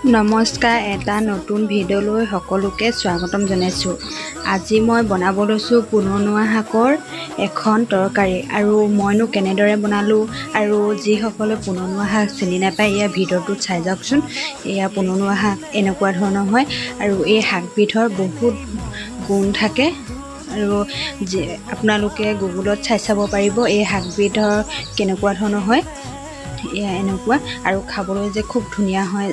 নমস্কাৰ, এটা নতুন ভিডিঅ'লৈ সকলোকে স্বাগতম জনাইছোঁ। আজি মই বনাব লৈছোঁ পুননুৱা শাকৰ এখন তৰকাৰী। আৰু মইনো কেনেদৰে বনালোঁ আৰু যিসকলে পুননুৱা শাক চিনি নাপায় এয়া ভিডিঅ'টোত চাই যাওকচোন। এয়া পুননুৱা শাক এনেকুৱা ধৰণৰ হয় আৰু এই শাকবিধৰ বহুত গুণ থাকে। আৰু আপোনালোকে গুগলত চাই চাব পাৰিব এই শাকবিধৰ কেনেকুৱা ধৰণৰ হয়। এয়া এনেকুৱা আৰু খাবলৈ যে খুব ধুনীয়া হয়।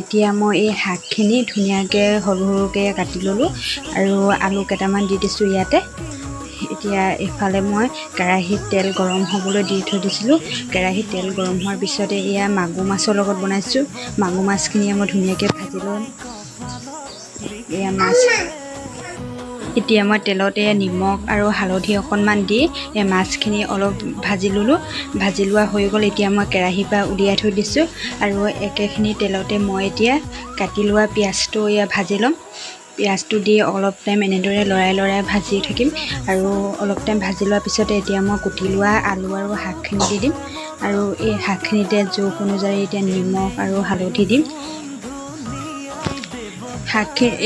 এতিয়া মই এই শাকখিনি ধুনীয়াকৈ সৰু সৰুকৈ কাটি ল'লোঁ আৰু আলু কেইটামান দি দিছোঁ ইয়াতে। এতিয়া এইফালে মই কেৰাহীত তেল গৰম হ'বলৈ দি থৈ দিছিলোঁ। কেৰাহীত তেল গৰম হোৱাৰ পিছতে এয়া মাগুৰ মাছৰ লগত বনাইছোঁ। মাগুৰ মাছখিনি মই ধুনীয়াকৈ ভাজি ল'ম। এয়া মাছ এতিয়া মই তেলতে নিমখ আৰু হালধি অকণমান দি এই মাছখিনি অলপ ভাজি ল'লোঁ। ভাজি লোৱা হৈ গ'ল। এতিয়া মই কেৰাহীৰ পৰা উলিয়াই থৈ দিছোঁ আৰু একেখিনি তেলতে মই এতিয়া কাটি লোৱা পিঁয়াজটো এয়া ভাজি ল'ম। পিঁয়াজটো দি অলপ টাইম এনেদৰে লৰাই ভাজি থাকিম আৰু অলপ টাইম ভাজি লোৱাৰ পিছতে এতিয়া মই কুটি লোৱা আলু আৰু শাকখিনি দি দিম আৰু এই শাকখিনিতে জোখ অনুযায়ী এতিয়া নিমখ আৰু হালধি দিম।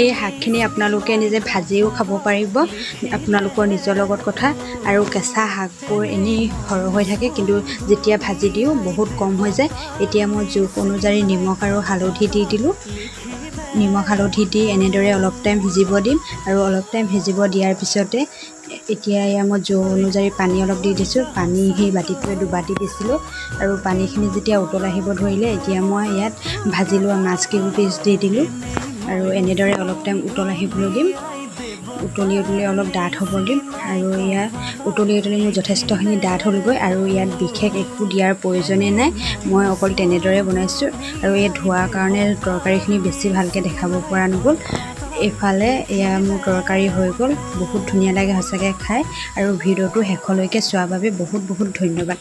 এই শাকখিনি আপোনালোকে নিজে ভাজিও খাব পাৰিব, আপোনালোকৰ নিজৰ লগত কথা। আৰু কেঁচা শাকবোৰ এনেই সৰহ হৈ থাকে, কিন্তু যেতিয়া ভাজি দিওঁ বহুত কম হৈ যায়। এতিয়া মই জোখ অনুযায়ী নিমখ আৰু হালধি দি দিলোঁ। নিমখ হালধি দি এনেদৰে অলপ টাইম সিজিব দিম আৰু অলপ টাইম সিজিব দিয়াৰ পিছতে এতিয়া এয়া মই জোখ অনুযায়ী পানী অলপ দি দিছোঁ। পানী সেই বাতিটোৱে দুবাতি দিছিলোঁ আৰু পানীখিনি যেতিয়া উতল আহিব ধৰিলে এতিয়া মই ইয়াত ভাজি লোৱা মাছকেইপিচ দি দিলোঁ আৰু এনেদৰে অলপ টাইম উতল আহিবলৈ দিম। উতলি অলপ ডাঠ হ'ব দিম আৰু ইয়াত উতলি মোৰ যথেষ্টখিনি ডাঠ হ'লগৈ আৰু ইয়াত বিশেষ একো দিয়াৰ প্ৰয়োজনেই নাই। মই অকল তেনেদৰে বনাইছোঁ আৰু এই ধোৱাৰ কাৰণে তৰকাৰীখিনি বেছি ভালকৈ দেখাব পৰা নগ'ল। এইফালে এয়া মোৰ তৰকাৰী হৈ গ'ল। বহুত ধুনীয়া লাগে সঁচাকৈ খাই আৰু ভিডিঅ'টো শেষলৈকে চোৱাৰ বাবে বহুত ধন্যবাদ।